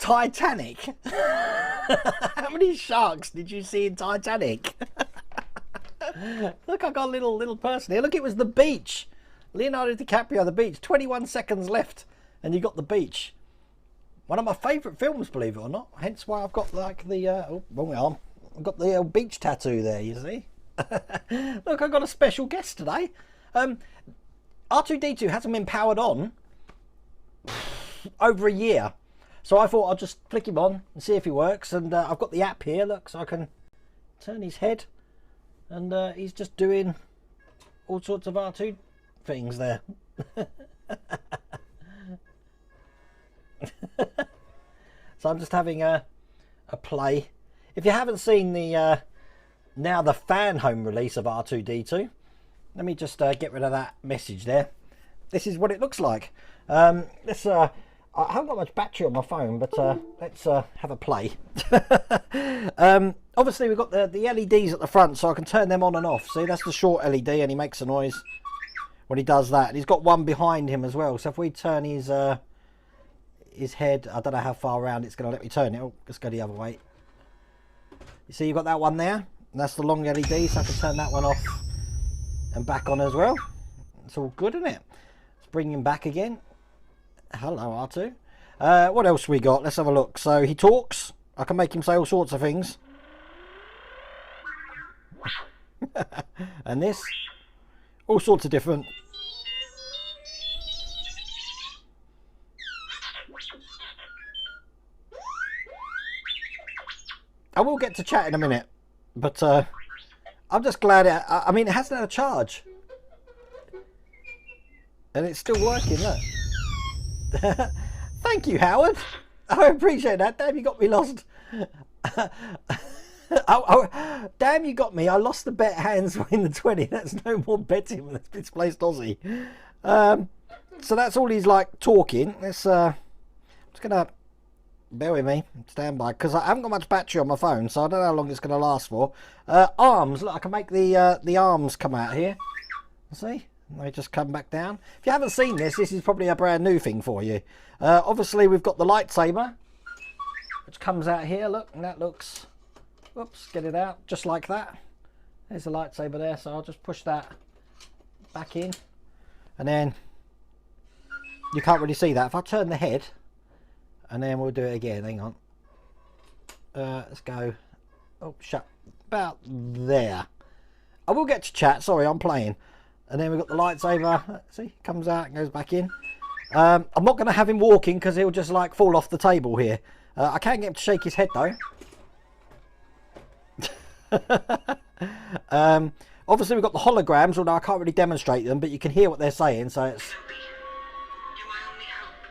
Titanic? How many sharks did you see in Titanic? Look, I got a little person here. Look, it was the beach. Leonardo DiCaprio, the beach. 21 seconds left, and you got the beach. One of my favourite films, believe it or not. Hence why I've got like the oh, wrong arm. I've got the beach tattoo there. You see. Look, I've got a special guest today. R2-D2 hasn't been powered on over a year, so I thought I'd just flick him on and see if he works. And I've got the app here. Look, so I can turn his head, and he's just doing all sorts of R2 things there. So I'm just having a play. If you haven't seen the now the fan home release of R2-D2, let me just get rid of that message there. This is what it looks like. Let's I haven't got much battery on my phone, but let's have a play. Obviously we've got the LEDs at the front, so I can turn them on and off. See, that's the short LED, and he makes a noise when he does that. And he's got one behind him as well, so if we turn his head, I don't know how far around it's going to let me turn it. Oh, let's go the other way. You see, you've got that one there, and that's the long LED, so I can turn that one off and back on as well. It's all good, isn't it? Let's bring him back again. Hello, R2. What else we got? Let's have a look. So he talks. I can make him say all sorts of things. And this, all sorts of different. I will get to chat in a minute, but I'm just glad I mean, it hasn't had a charge, and it's still working. Look. Thank you, Howard. I appreciate that. Damn, you got me lost. Damn, you got me. I lost the bet hands win the 20. That's no more betting with this misplaced Aussie. So that's all he's like talking. Let's I'm just gonna bear with me, stand by, because I haven't got much battery on my phone, so I don't know how long it's going to last for. Arms, look, I can make the arms come out here. See, they just come back down. If you haven't seen this, this is probably a brand new thing for you. Obviously we've got the lightsaber, which comes out here. Look, and that looks, whoops, get it out just like that. There's the lightsaber there, so I'll just push that back in, and then you can't really see that. If I turn the head, and then we'll do it again. Hang on. Let's go. Oh, shut. About there. I will get to chat. Sorry, I'm playing. And then we've got the lightsaber. See, comes out and goes back in. I'm not going to have him walking because he'll just like fall off the table here. I can get him to shake his head though. Obviously we've got the holograms, although I can't really demonstrate them, but you can hear what they're saying. So it's,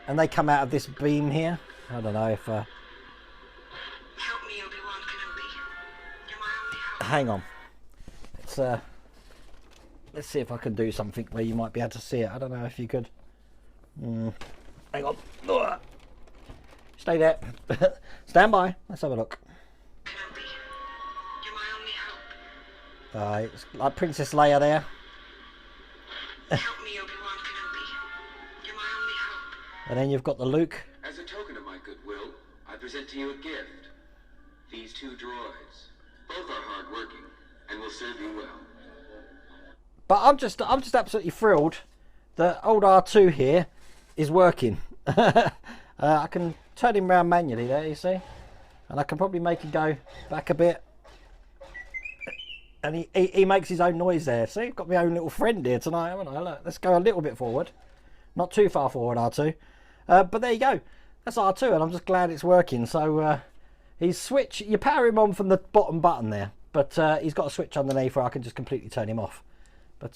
and they come out of this beam here. I don't know if help me, Obi-Wan Kenobi. You're my only hope. Hang on. Let's see if I can do something where you might be able to see it. I don't know if you could. Hang on. Stay there. Stand by. Let's have a look. Kenobi, you're my only hope. It's like Princess Leia there. Help me, Obi-Wan Kenobi. You're my only hope. And then you've got the Luke. As a token of my goodwill, I present to you a gift. These two droids. Both are hard-working and will serve you well. But I'm just absolutely thrilled that old R2 here is working. I can turn him around manually there, you see, and I can probably make him go back a bit, and he makes his own noise there. See, I've got my own little friend here tonight, haven't I? Look, let's go a little bit forward, not too far forward, R2. But there you go, that's R2, and I'm just glad it's working. So he's switch. You power him on from the bottom button there, but he's got a switch underneath where I can just completely turn him off. But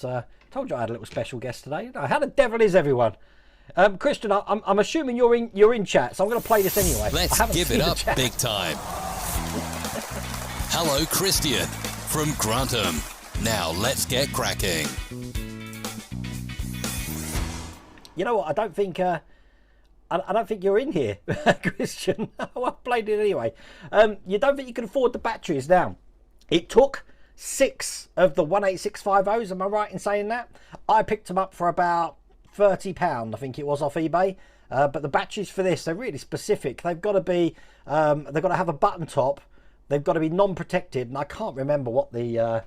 told you I had a little special guest today. How the devil is everyone? Christian, I'm assuming you're in chat, so I'm going to play this anyway. Let's give it up big time. Hello, Christian from Grantham. Now let's get cracking. You know what? I don't think you're in here, Christian. I played it anyway. You don't think you can afford the batteries now? It took 6 of the 18650s, am I right in saying that? I picked them up for about £30, I think it was, off eBay. But the batteries for this, they're really specific. They've got to be, they've got to have a button top. They've got to be non-protected, and I can't remember what the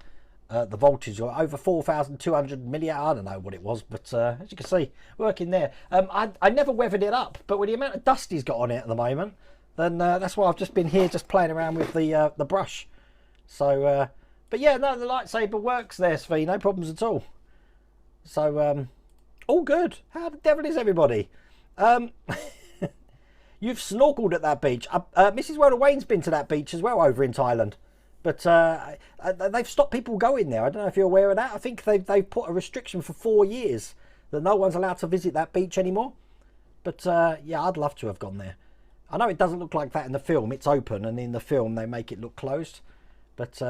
the voltage, or over 4,200 milliamp. I don't know what it was, but as you can see, working there. I never weathered it up, but with the amount of dust he's got on it at the moment, then that's why I've just been here just playing around with the brush. So, but yeah, no, the lightsaber works there, Svi, no problems at all. So, all good. How the devil is everybody? You've snorkeled at that beach. Mrs. Rhoda Wayne's been to that beach as well over in Thailand. But they've stopped people going there. I don't know if you're aware of that. I think they've put a restriction for 4 years that no one's allowed to visit that beach anymore. But yeah, I'd love to have gone there. I know it doesn't look like that in the film. It's open, and in the film they make it look closed. But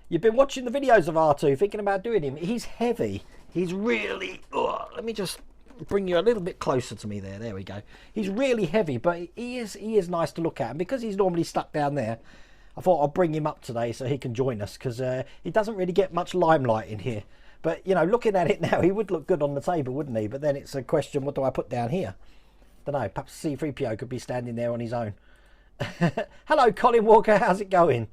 you've been watching the videos of R2, thinking about doing him. He's heavy. He's really... Oh, let me just bring you a little bit closer to me there. There we go. He's really heavy, but he is nice to look at. And because he's normally stuck down there, I thought I'll bring him up today so he can join us, because he doesn't really get much limelight in here. But, you know, looking at it now, he would look good on the table, wouldn't he? But then it's a question, what do I put down here? Don't know, perhaps C-3PO could be standing there on his own. Hello, Colin Walker, how's it going?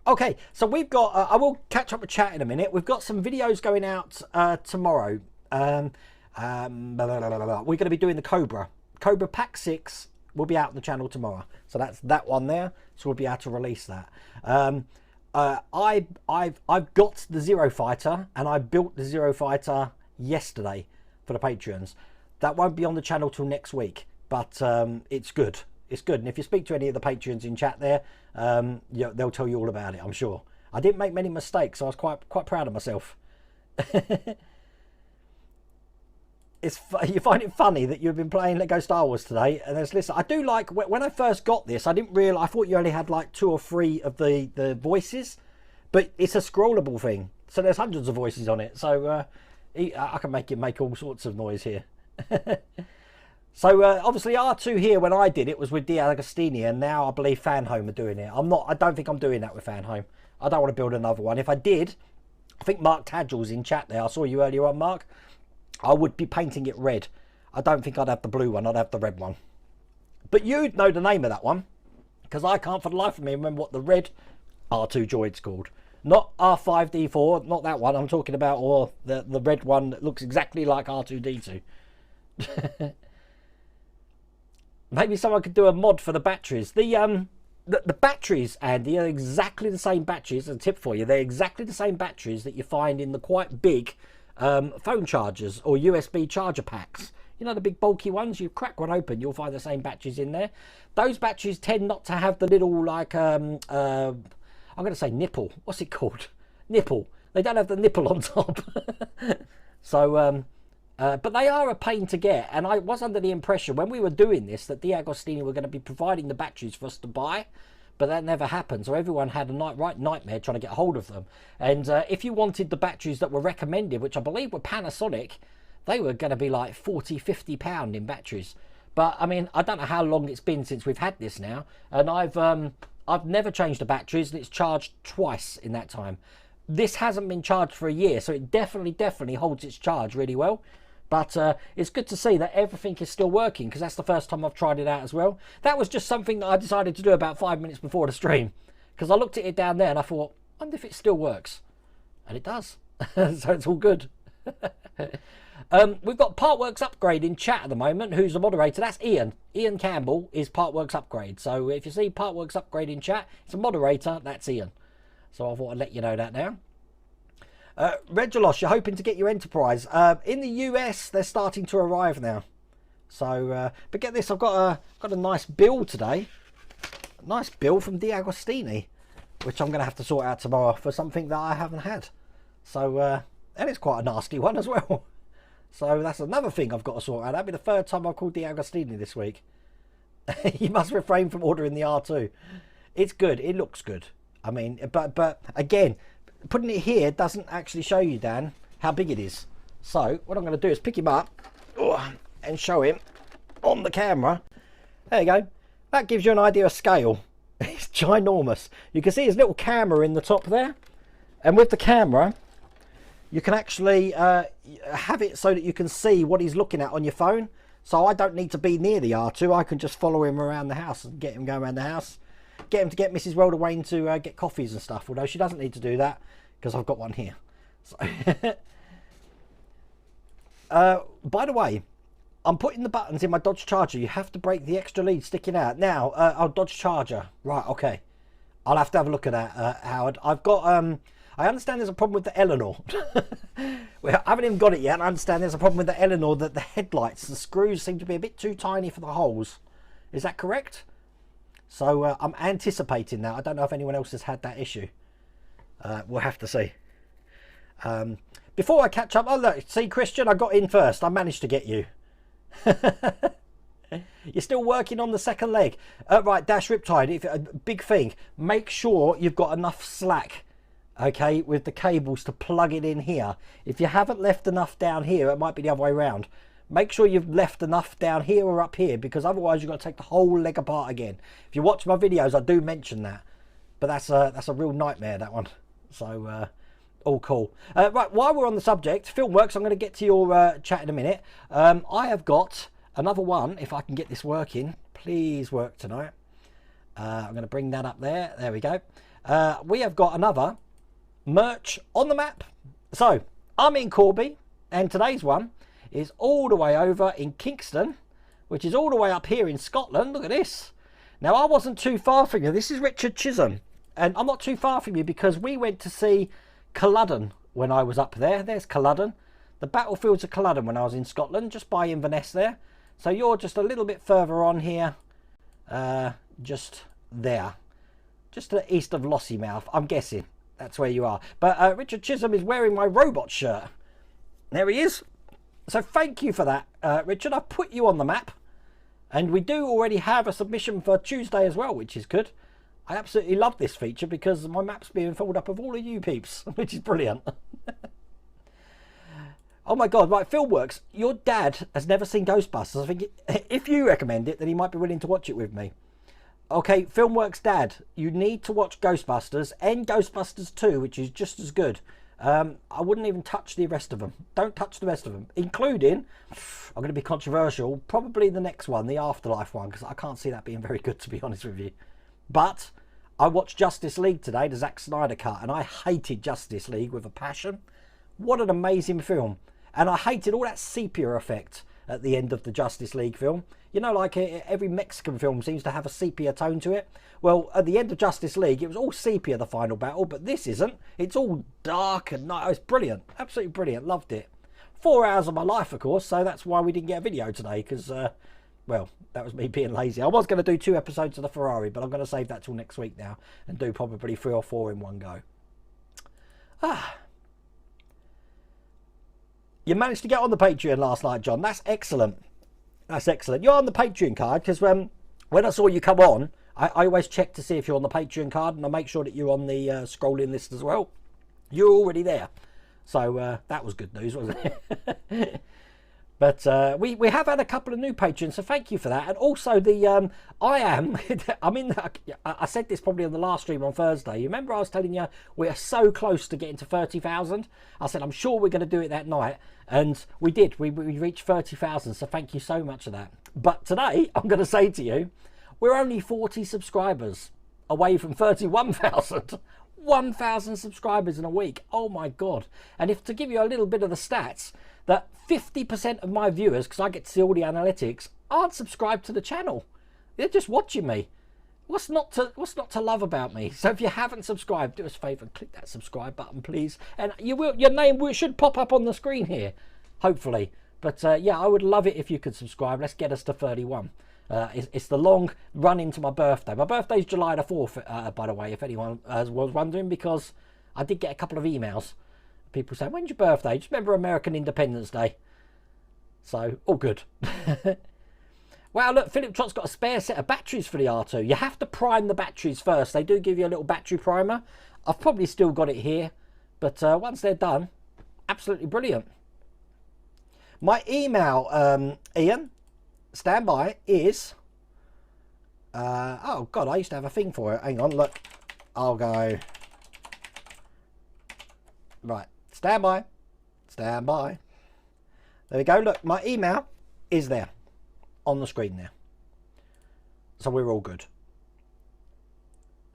Okay, so we've got, I will catch up with chat in a minute. We've got some videos going out tomorrow. We're going to be doing the Cobra Pack 6 will be out on the channel tomorrow. So that's that one there. So we'll be able to release that. I've got the Zero Fighter, and I built the Zero Fighter yesterday for the Patreons. That won't be on the channel till next week, but it's good. It's good. And if you speak to any of the Patreons in chat there, they'll tell you all about it, I'm sure. I didn't make many mistakes, so I was quite proud of myself. You find it funny that you've been playing Lego Star Wars today, and listen, I do like, when I first got this, I didn't realise, I thought you only had like 2 or 3 of the voices, but it's a scrollable thing, so there's hundreds of voices on it, so I can make it make all sorts of noise here. So obviously R2 here, when I did it, was with D'Agostini, and now I believe Fanhome are doing it. I don't think I'm doing that with Fanhome. I don't want to build another one. If I did, I think Mark Tadgell's in chat there. I saw you earlier on, Mark. I would be painting it red. I don't think I'd have the blue one. I'd have the red one. But you'd know the name of that one, because I can't for the life of me remember what the red R2 droid's called. Not R5D4, not that one. I'm talking about, or the red one that looks exactly like R2D2. Maybe someone could do a mod for the batteries. The batteries, Andy, are exactly the same batteries. A tip for you: they're exactly the same batteries that you find in the quite big phone chargers or USB charger packs. You know, the big bulky ones. You crack one open, you'll find the same batteries in there. Those batteries tend not to have the little, like, I'm going to say nipple. What's it called? Nipple. They don't have the nipple on top. So, but they are a pain to get, and I was under the impression when we were doing this that D'Agostini were going to be providing the batteries for us to buy, but that never happened. So everyone had a nightmare trying to get hold of them. And if you wanted the batteries that were recommended, which I believe were Panasonic, they were going to be like £40–50 in batteries. But I mean, I don't know how long it's been since we've had this now, and I've never changed the batteries, and it's charged twice in that time. This hasn't been charged for a year, so it definitely holds its charge really well. But it's good to see that everything is still working, because that's the first time I've tried it out as well. That was just something that I decided to do about 5 minutes before the stream, because I looked at it down there and I thought, I wonder if it still works. And it does. So it's all good. We've got Partworks Upgrade in chat at the moment, who's the moderator. That's Ian. Ian Campbell is Partworks Upgrade. So if you see Partworks Upgrade in chat, it's a moderator. That's Ian. So I thought I'd let you know that now. Regilos, you're hoping to get your Enterprise. In the US, they're starting to arrive now. So, but get this, I've got a nice bill today. A nice bill from D'Agostini, which I'm going to have to sort out tomorrow for something that I haven't had. So, and it's quite a nasty one as well. So that's another thing I've got to sort out. That'll be the 3rd time I've called D'Agostini this week. You must refrain from ordering the R2. It's good. It looks good. I mean, but again, putting it here doesn't actually show you, Dan, how big it is. So what I'm going to do is pick him up and show him on the camera. There you go. That gives you an idea of scale. It's ginormous. You can see his little camera in the top there, and with the camera you can actually have it so that you can see what he's looking at on your phone. So I don't need to be near the R2. I can just follow him around the house and get him going around the house. get him to get Mrs. Welderwayne to get coffees and stuff, although she doesn't need to do that because I've got one here. So by the way, I'm putting the buttons in my Dodge Charger. You have to break the extra lead sticking out. Now, our Dodge Charger. Right, okay. I'll have to have a look at that, Howard. I've got, I understand there's a problem with the Eleanor. Well, I haven't even got it yet. I understand there's a problem with the Eleanor, that the headlights, the screws seem to be a bit too tiny for the holes. Is that correct? So I'm anticipating that. I don't know if anyone else has had that issue. We'll have to see. Before I catch up, oh look, see Christian, I got in first. I managed to get you. You're still working on the second leg. Right, Dash Riptide, if a big thing, make sure you've got enough slack, okay, with the cables to plug it in here. If you haven't left enough down here, it might be the other way around. Make sure you've left enough down here or up here, because otherwise you've got to take the whole leg apart again. If you watch my videos, I do mention that, but that's a real nightmare, that one. So all cool. Right, while we're on the subject, Filmworks, I'm going to get to your chat in a minute. I have got another one, if I can get this working. Please work tonight. I'm going to bring that up there. There we go. We have got another merch on the map. So I'm in Corby, and today's one is all the way over in Kingston, which is all the way up here in Scotland. Look at this. Now, I wasn't too far from you. This is Richard Chisholm, and I'm not too far from you because we went to see Culloden when I was up there. There's Culloden. The battlefields of Culloden when I was in Scotland, just by Inverness there. So you're just a little bit further on here, just there, just to the east of Lossiemouth, I'm guessing. That's where you are. But Richard Chisholm is wearing my robot shirt. There he is. So thank you for that, Richard. I put you on the map. And we do already have a submission for Tuesday as well, which is good. I absolutely love this feature because my map's being filled up of all of you peeps, which is brilliant. Oh my God, right, Filmworks, your dad has never seen Ghostbusters. I think if you recommend it, then he might be willing to watch it with me. Okay, Filmworks dad, you need to watch Ghostbusters and Ghostbusters 2, which is just as good. I wouldn't even touch the rest of them. Don't touch the rest of them, including, I'm going to be controversial, probably the next one, the Afterlife one, because I can't see that being very good, to be honest with you. But I watched Justice League today, the Zack Snyder cut, and I hated Justice League with a passion. What an amazing film. And I hated all that sepia effect at the end of the Justice League film. You know, like every Mexican film seems to have a sepia tone to it. Well, at the end of Justice League, it was all sepia, the final battle, but this isn't. It's all dark and nice. It's brilliant. Absolutely brilliant. Loved it. 4 hours of my life, of course, so that's why we didn't get a video today, because, well, that was me being lazy. I was going to do 2 episodes of the Ferrari, but I'm going to save that till next week now and do probably 3 or 4 in one go. You managed to get on the Patreon last night, John. That's excellent. That's excellent. You're on the Patreon card because when I saw you come on, I always check to see if you're on the Patreon card, and I make sure that you're on the scrolling list as well. You're already there. So that was good news, wasn't it? But we have had a couple of new patrons, so thank you for that. And also the I said this probably on the last stream on Thursday. You remember I was telling you we are so close to getting to 30,000? I said I'm sure we're going to do it that night, and we did. We reached 30,000, so thank you so much for that. But today I'm going to say to you, we're only 40 subscribers away from 31,000. 1,000 subscribers in a week. Oh my God. And if to give you a little bit of the stats, that 50% of my viewers, because I get to see all the analytics, aren't subscribed to the channel. They're just watching me. What's not to love about me? So if you haven't subscribed, do us a favour and click that subscribe button, please. And your name should pop up on the screen here, hopefully. But yeah, I would love it if you could subscribe. Let's get us to 31. It's the long run into my birthday. My birthday's July the 4th, by the way, if anyone was wondering, because I did get a couple of emails. People saying, when's your birthday? Just remember American Independence Day. So, all good. Wow, look, Philip Trott's got a spare set of batteries for the R2. You have to prime the batteries first. They do give you a little battery primer. I've probably still got it here. But once they're done, absolutely brilliant. My email, Ian, stand by, is... oh, God, I used to have a thing for it. Hang on, look. I'll go... Right, stand by. Stand by. There we go. Look, my email is there. On the screen there. So we're all good.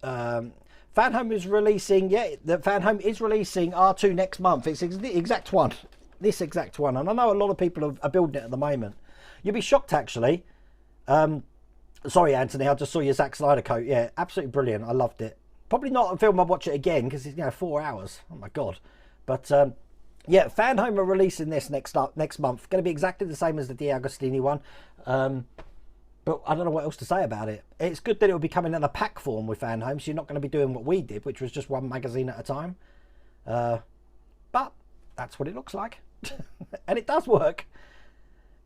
Fan Home is releasing, the Fan Home is releasing R2 next month. It's the exact one, this exact one. And I know a lot of people are building it at the moment. You'll be shocked, actually. Sorry, Anthony, I just saw your Zack Snyder coat. Yeah, absolutely brilliant. I loved it. Probably not a film I'd watch it again because it's 4 hours. Oh my god. But yeah, Fan Home are releasing this next month. Going to be exactly the same as the D'Agostini one. But I don't know what else to say about it. It's good that it will be coming in a pack form with Fan Home, so you're not going to be doing what we did, which was just one magazine at a time. But that's what it looks like. And it does work.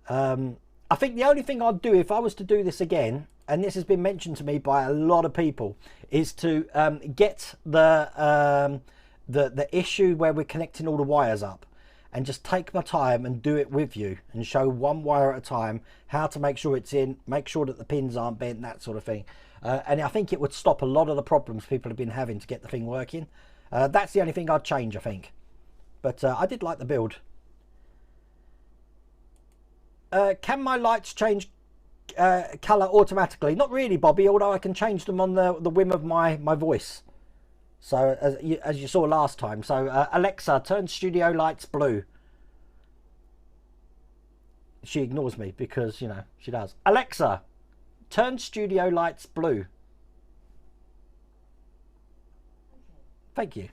I think the only thing I'd do if I was to do this again, and this has been mentioned to me by a lot of people, is to get the issue where we're connecting all the wires up, and just take my time and do it with you and show one wire at a time how to make sure it's in, make sure that the pins aren't bent, that sort of thing. And I think it would stop a lot of the problems people have been having to get the thing working. That's the only thing I'd change, I think. But I did like the build. Can my lights change colour automatically? Not really, Bobby, although I can change them on the whim of my voice. So as you saw last time. So Alexa, turn studio lights blue. She ignores me because, she does. Alexa, turn studio lights blue. Thank you.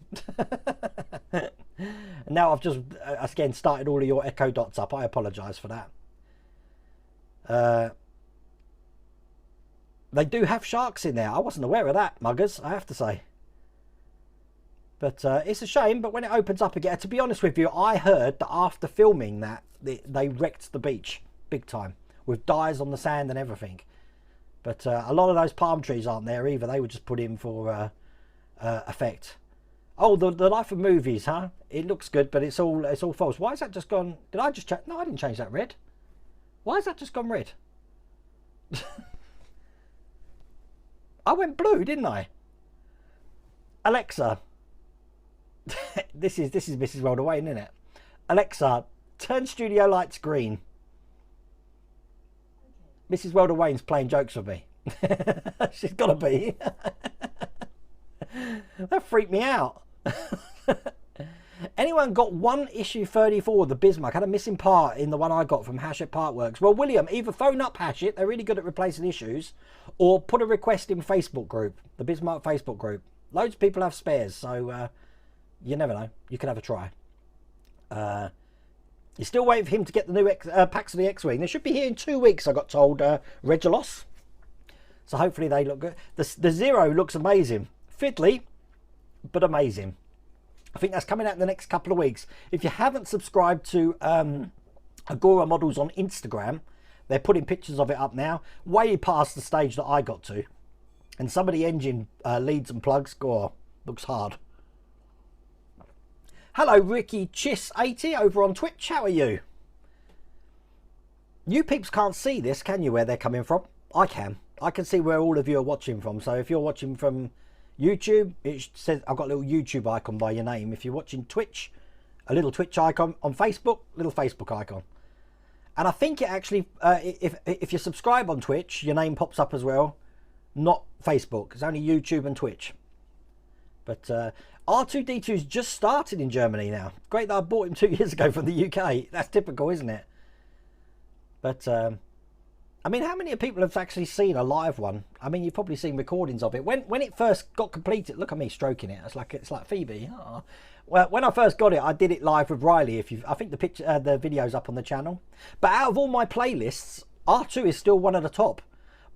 Now I've just again started all of your echo dots up. I apologise for that. They do have sharks in there. I wasn't aware of that, muggers, I have to say. But it's a shame, but when it opens up again, to be honest with you, I heard that after filming that, they wrecked the beach big time with dyes on the sand and everything. But a lot of those palm trees aren't there either. They were just put in for effect. Oh, the Life of Movies, huh? It looks good, but it's all false. Why is that just gone? Did I just check? No, I didn't change that red. Why has that just gone red? I went blue, didn't I? Alexa. this is Mrs. World Awakens, isn't it? Alexa, turn studio lights green. Okay. Mrs. World Awakens playing jokes with me. She's got to be. That freaked me out. Anyone got one issue 34, the Bismarck? Had a missing part in the one I got from Hachette Partworks. Well, William, either phone up Hachette, they're really good at replacing issues, or put a request in Facebook group, the Bismarck Facebook group. Loads of people have spares, so you never know. You can have a try. You're still waiting for him to get the new packs of the X-Wing. They should be here in 2 weeks, I got told, Regulos. So hopefully they look good. The Zero looks amazing. Fiddly, but amazing. I think that's coming out in the next couple of weeks. If you haven't subscribed to Agora Models on Instagram, they're putting pictures of it up now, way past the stage that I got to. And some of the engine leads and plugs, looks hard. Hello, Ricky Chiss80 over on Twitch. How are you? You peeps can't see this, can you, where they're coming from? I can. I can see where all of you are watching from. So if you're watching from YouTube, it says I've got a little YouTube icon by your name. If you're watching Twitch, a little Twitch icon. On Facebook, little Facebook icon. And I think it actually, if you subscribe on Twitch, your name pops up as well. Not Facebook. It's only YouTube and Twitch. But R2-D2's just started in Germany now. Great that I bought him 2 years ago from the UK. That's typical, isn't it? But I mean, how many people have actually seen a live one? I mean, you've probably seen recordings of it. When it first got completed, look at me stroking it. It's like Phoebe. Oh. Well, when I first got it, I did it live with Riley. I think the video's up on the channel. But out of all my playlists, R2 is still one of the top.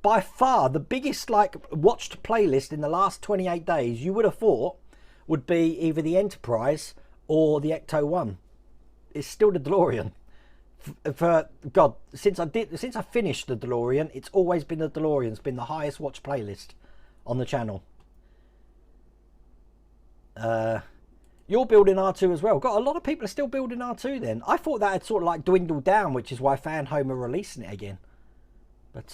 By far, the biggest watched playlist in the last 28 days, you would have thought, would be either the Enterprise or the Ecto 1. It's still the DeLorean. For God, since I finished the DeLorean, it's always been the DeLorean. It's been the highest watched playlist on the channel. You're building R2 as well. Got a lot of people are still building R2 then. I thought that had sort of dwindled down, which is why Fan Home are releasing it again. But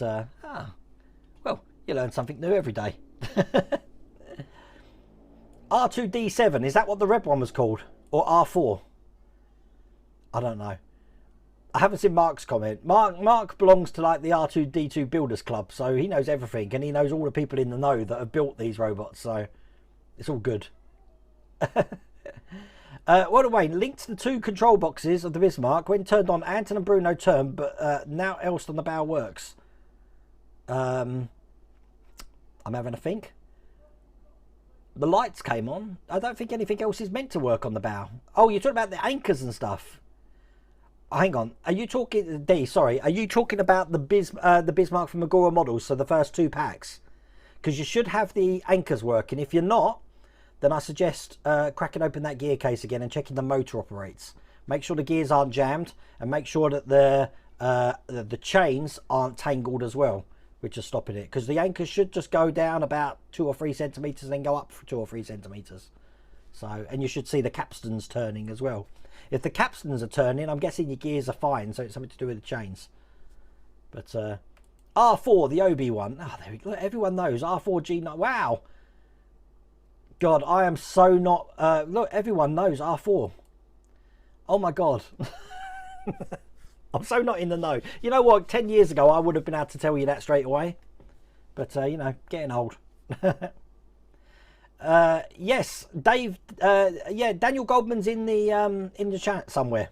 well, you learn something new every day. R2D7, is that what the red one was called? Or R4? I don't know. I haven't seen Mark's comment. Mark belongs to like the R2D2 Builders Club, so he knows everything, and he knows all the people in the know that have built these robots, so it's all good. What away? Linked the 2 control boxes of the Bismarck. When turned on, Anton and Bruno turned, but now else on the bow works. I'm having a think. The lights came on. I don't think anything else is meant to work on the bow. Oh, you're talking about the anchors and stuff. Hang on. Are you talking, D, sorry, are you talking about the Bismarck from Agora models, so the first 2 packs? Because you should have the anchors working. If you're not, then I suggest cracking open that gear case again and checking the motor operates. Make sure the gears aren't jammed, and make sure that the chains aren't tangled as well, which is stopping it. Because the anchors should just go down about 2 or 3 centimeters and then go up for 2 or 3 centimeters. So, and you should see the capstans turning as well. If the capstans are turning, I'm guessing your gears are fine, so it's something to do with the chains. But R4, the Obi one. Oh, there we go. Everyone knows R4G9. Wow. God, I am so not. Look, everyone knows R4. Oh my God. I'm so not in the know. You know what? 10 years ago, I would have been able to tell you that straight away. But you know, getting old. Yes, Dave. Yeah, Daniel Goldman's in the chat somewhere.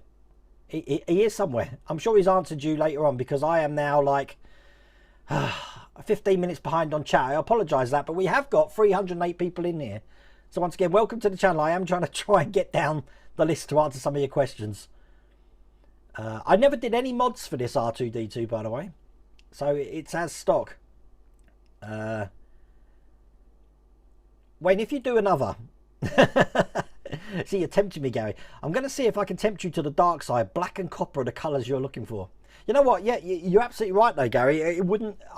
He is somewhere. I'm sure he's answered you later on, because I am now like 15 minutes behind on chat. I apologise that, but we have got 308 people in here. So once again, welcome to the channel. I am trying to get down the list to answer some of your questions. I never did any mods for this R2D2, by the way, so it's as stock. Wayne, if you do another, see, you're tempting me, Gary. I'm going to see if I can tempt you to the dark side. Black and copper are the colours you're looking for. You know what? Yeah, you're absolutely right, though, Gary. I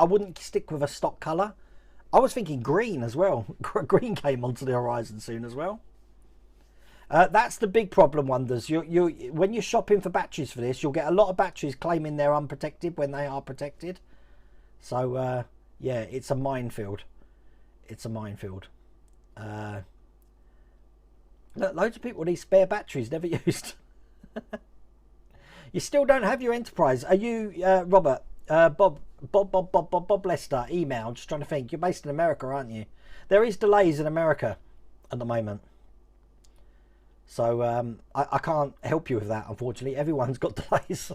wouldn't stick with a stock colour. I was thinking green as well. Green came onto the horizon soon as well. That's the big problem, Wonders. When you're shopping for batteries for this, you'll get a lot of batteries claiming they're unprotected when they are protected. So, yeah, it's a minefield. It's a minefield. Look, loads of people with these spare batteries never used. You still don't have your Enterprise. Are you, Robert? Bob Lester, email. Just trying to think. You're based in America, aren't you? There is delays in America at the moment. So I can't help you with that, unfortunately. Everyone's got delays.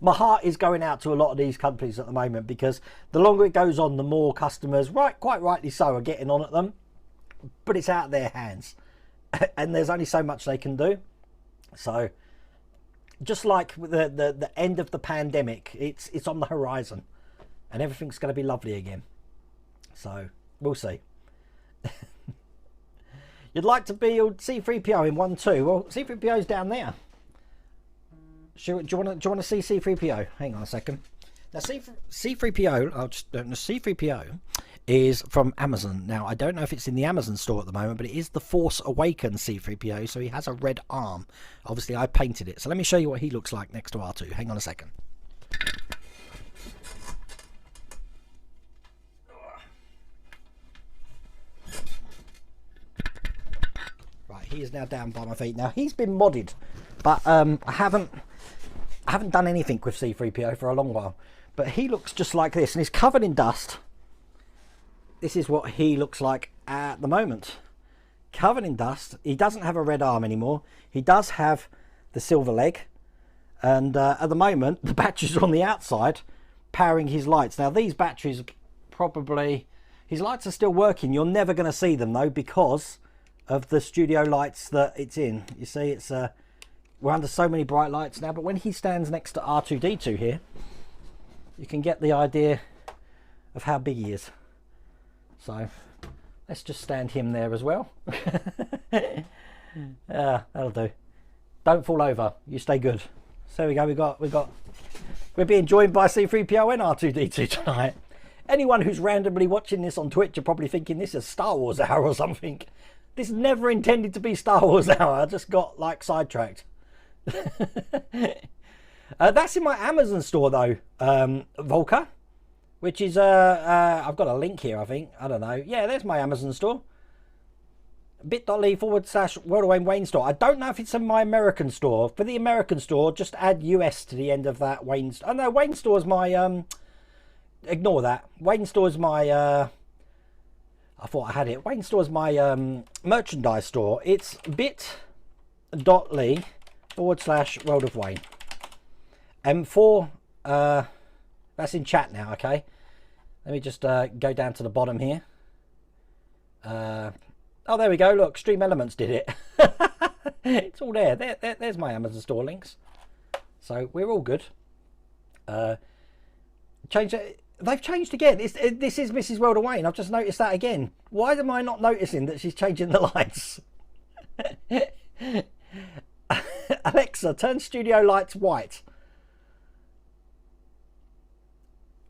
My heart is going out to a lot of these companies at the moment, because the longer it goes on, the more customers, quite rightly so, are getting on at them. But it's out of their hands. And there's only so much they can do. So, just like with the end of the pandemic, it's on the horizon. And everything's going to be lovely again. So, we'll see. You'd like to build C3PO in 1.2. Well, C3PO's down there. Do you want to see C3PO? Hang on a second. Now, C3PO, C3PO is from Amazon. Now, I don't know if it's in the Amazon store at the moment, but it is the Force Awakens C3PO, so he has a red arm. Obviously, I painted it. So let me show you what he looks like next to R2. Hang on a second. Right, he is now down by my feet. Now, he's been modded, but I haven't done anything with C3PO for a long while. But he looks just like this, and he's covered in dust. This is what he looks like at the moment. Covered in dust. He doesn't have a red arm anymore. He does have the silver leg. And at the moment, the batteries are on the outside, powering his lights. Now, these batteries are probably... His lights are still working. You're never going to see them, though, because of the studio lights that it's in. You see, it's... we're under so many bright lights now, but when he stands next to R2D2 here, you can get the idea of how big he is. So let's just stand him there as well. That'll do. Don't fall over. You stay good. So there we go. We're being joined by C3PO and R2D2 tonight. Anyone who's randomly watching this on Twitch are probably thinking this is Star Wars Hour or something. This is never intended to be Star Wars Hour. I just got like sidetracked. That's in my Amazon store though, Volker, which is I've got a link here, I think. I don't know. Yeah, there's my Amazon store. bit.ly/World of Wayne store. I don't know if it's in my American store. For the American store, just add US to the end of that Wayne store. Oh no, Wayne store's my ignore that. Wayne store's my I thought I had it. Wayne store's my merchandise store. It's bit.ly/World of Wayne. And for that's in chat now, okay? Let me just go down to the bottom here. Oh, there we go. Look, Stream Elements did it. It's all there. There's my Amazon store links. So we're all good. Change it. They've changed again. This is Mrs. World of Wayne. I've just noticed that again. Why am I not noticing that she's changing the lights? Alexa, turn studio lights white.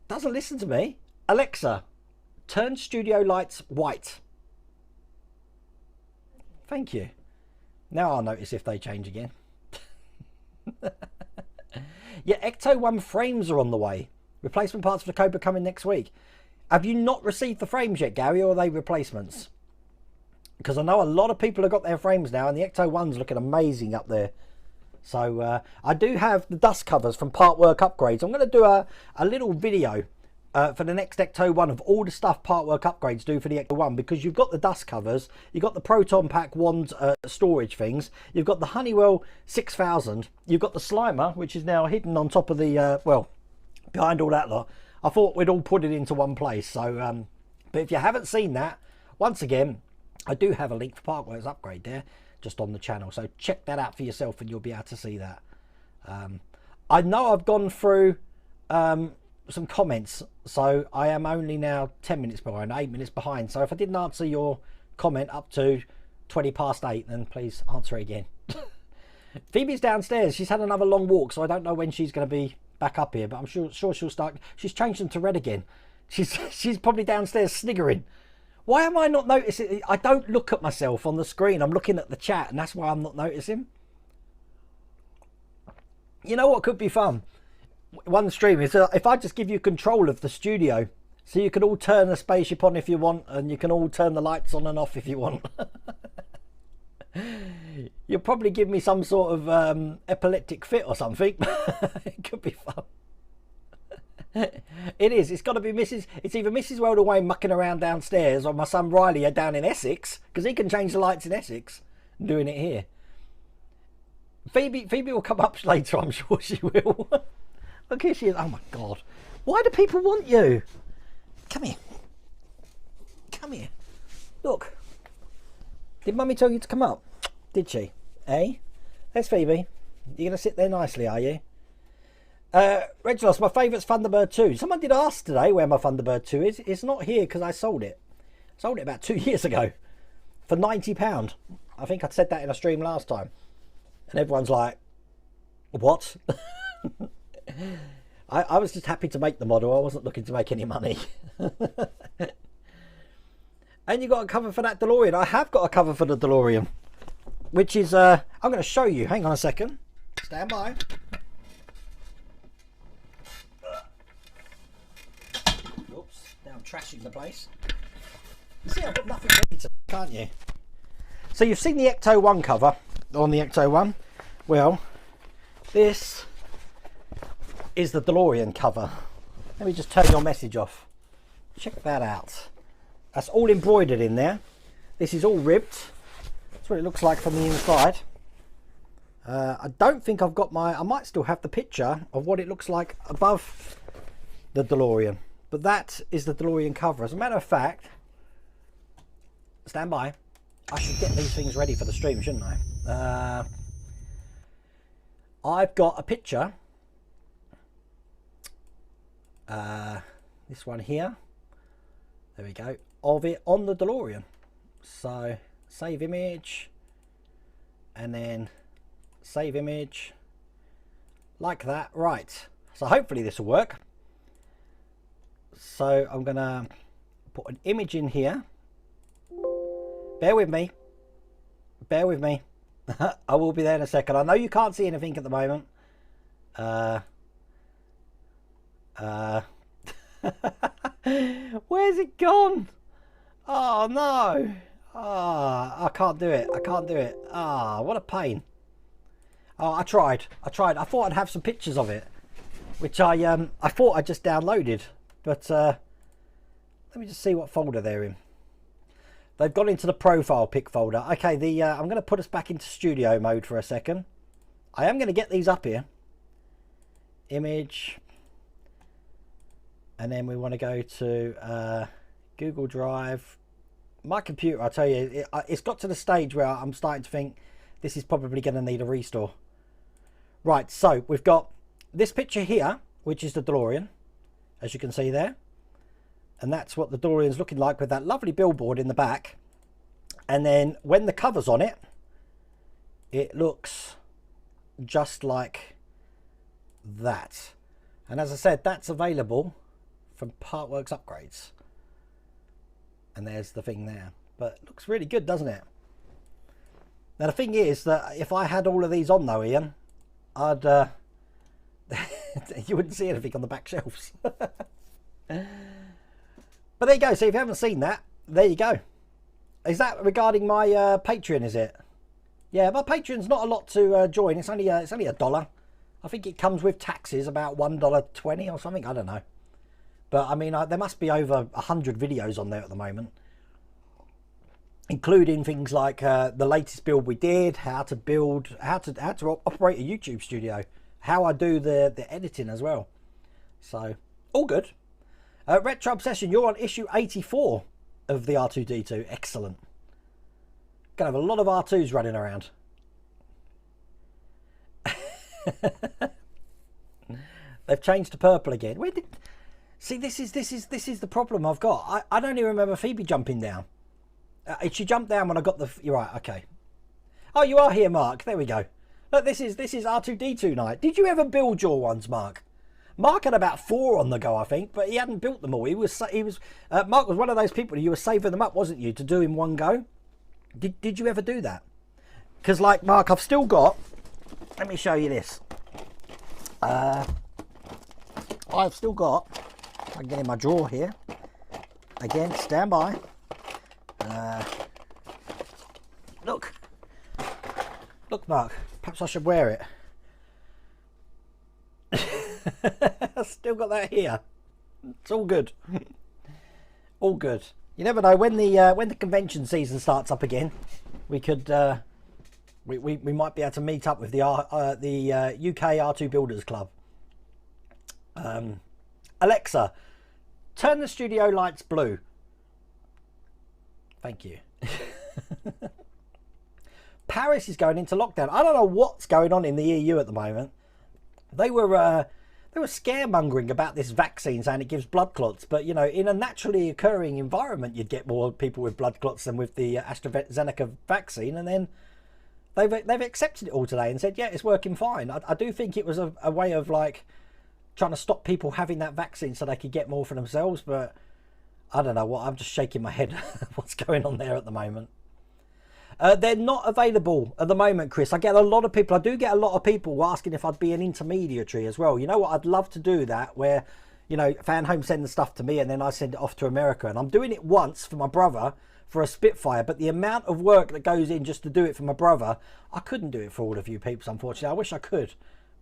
Doesn't listen to me. Alexa, turn studio lights white. Thank you. Now I'll notice if they change again. Yeah, Ecto 1 frames are on the way. Replacement parts for the Cobra coming next week. Have you not received the frames yet, Gary, or are they replacements? Because I know a lot of people have got their frames now, and the Ecto 1's looking amazing up there. So I do have the dust covers from Part Work Upgrades. I'm going to do a little video for the next Ecto 1 of all the stuff Part Work Upgrades do for the Ecto 1, because you've got the dust covers, you've got the Proton Pack wand storage things, you've got the Honeywell 6000, you've got the Slimer, which is now hidden on top of the, well, behind all that lot. I thought we'd all put it into one place. So, but if you haven't seen that, once again, I do have a link for Part Works Upgrade there, just on the channel. So check that out for yourself and you'll be able to see that. I know I've gone through some comments, so I am only now 10 minutes behind, 8 minutes behind. So if I didn't answer your comment up to 20 past 8, then please answer it again. Phoebe's downstairs. She's had another long walk, so I don't know when she's going to be back up here, but I'm sure she'll start. She's changed them to red again. She's probably downstairs sniggering. Why am I not noticing? I don't look at myself on the screen. I'm looking at the chat, and that's why I'm not noticing. You know what could be fun? One stream is if I just give you control of the studio, so you can all turn the spaceship on if you want, and you can all turn the lights on and off if you want. You'll probably give me some sort of epileptic fit or something. It could be fun. It is. It's got to be Mrs. It's either Mrs. World of Wayne mucking around downstairs, or my son Riley are down in Essex, because he can change the lights in Essex, and doing it here. Phoebe will come up later. I'm sure she will. Look, here she is. Oh my God! Why do people want you? Come here. Come here. Look. Did Mummy tell you to come up? Did she? Eh? There's Phoebe. You're going to sit there nicely, are you? Reginald, my favourite's Thunderbird 2. Someone did ask today where my Thunderbird 2 is. It's not here because I sold it. Sold it about 2 years ago for £90. I think I said that in a stream last time. And everyone's like, what? I was just happy to make the model. I wasn't looking to make any money. And you got a cover for that DeLorean. I have got a cover for the DeLorean, which is, I'm going to show you. Hang on a second. Stand by. Oops, now I'm trashing the place. You see, I've got nothing ready to, can't you? So you've seen the Ecto 1 cover on the Ecto 1. Well, this is the DeLorean cover. Let me just turn your message off. Check that out. That's all embroidered in there. This is all ribbed. That's what it looks like from the inside. I don't think I've got I might still have the picture of what it looks like above the DeLorean. But that is the DeLorean cover. As a matter of fact, stand by. I should get these things ready for the stream, shouldn't I? I've got a picture. This one here. There we go. Of it on the DeLorean. So save image, and then save image like that. Right, so hopefully this will work. So I'm gonna put an image in here. Bear with me, bear with me. I will be there in a second. I know you can't see anything at the moment. Where's it gone? Oh no. Ah, I can't do it. I can't do it. Ah, what a pain. Oh, I tried. I thought I'd have some pictures of it, which I thought I just downloaded. But let me just see what folder they're in. They've gone into the profile pic folder. Okay, I'm going to put us back into studio mode for a second. I am going to get these up here. Image. And then we want to go to Google Drive. My computer, I tell you, it's got to the stage where I'm starting to think this is probably going to need a restore. Right, so we've got this picture here, which is the DeLorean, as you can see there. And that's what the DeLorean's looking like with that lovely billboard in the back. And then when the cover's on it, it looks just like that. And as I said, that's available from Partworks Upgrades. And there's the thing there. But it looks really good, doesn't it? Now the thing is that if I had all of these on though, Ian, I'd you wouldn't see anything on the back shelves. But there you go. So if you haven't seen that, there you go. Is that regarding my Patreon, is it? Yeah, my Patreon's not a lot to join. It's only $1. I think it comes with taxes, about $1.20 or something. I don't know. But I mean, there must be over 100 videos on there at the moment, including things like the latest build we did, how to operate a YouTube studio, how I do the editing as well. So all good. Retro Obsession, you're on issue 84 of the R2D2. Excellent. Gonna have a lot of R2s running around. They've changed to purple again. See, this is the problem I've got. I don't even remember Phoebe jumping down. She jumped down when I got the. You're right. Okay. Oh, you are here, Mark. There we go. Look, this is R2D2 night. Did you ever build your ones, Mark? Mark had about 4 on the go, I think, but he hadn't built them all. Mark was one of those people you were saving them up, wasn't you, to do in one go? Did you ever do that? Because, like, Mark, I've still got. Let me show you this. I've still got. I can get in my drawer here. Again, stand by. Look, Mark. Perhaps I should wear it. I've still got that here. It's all good. All good. You never know when the convention season starts up again. We could we might be able to meet up with the UK R2 Builders Club. Alexa, turn the studio lights blue. Thank you. Paris is going into lockdown. I don't know what's going on in the EU at the moment. They were scaremongering about this vaccine, saying it gives blood clots. But, you know, in a naturally occurring environment, you'd get more people with blood clots than with the AstraZeneca vaccine. And then they've accepted it all today and said, yeah, it's working fine. I do think it was a way of, like, trying to stop people having that vaccine so they could get more for themselves. But I don't know what. I'm just shaking my head what's going on there at the moment. They're not available at the moment, Chris. I do get a lot of people asking if I'd be an intermediary as well. You know what? I'd love to do that where, you know, Fan Home send the stuff to me and then I send it off to America. And I'm doing it once for my brother for a Spitfire. But the amount of work that goes in just to do it for my brother, I couldn't do it for all of you people, unfortunately. I wish I could,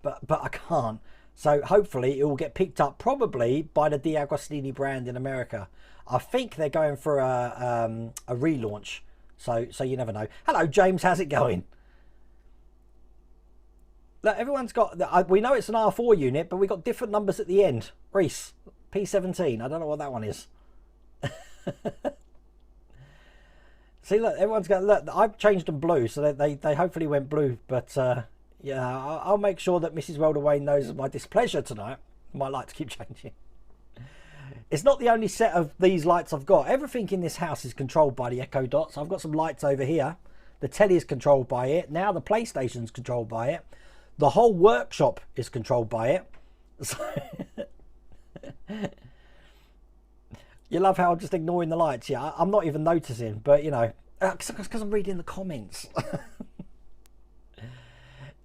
but I can't. So hopefully it will get picked up probably by the D'Agostini brand in America. I think they're going for a relaunch. So you never know. Hello, James. How's it going? Look, everyone's got. We know it's an R4 unit, but we got different numbers at the end. Reese, P17. I don't know what that one is. See, look, everyone's got. Look, I've changed them blue, so they hopefully went blue. But yeah, I'll make sure that Mrs. Welderway knows of my displeasure tonight. My lights keep changing. It's not the only set of these lights I've got. Everything in this house is controlled by the Echo Dots. I've got some lights over here. The telly is controlled by it. Now the PlayStation's controlled by it. The whole workshop is controlled by it. So you love how I'm just ignoring the lights. Yeah, I'm not even noticing. But, you know, because I'm reading the comments.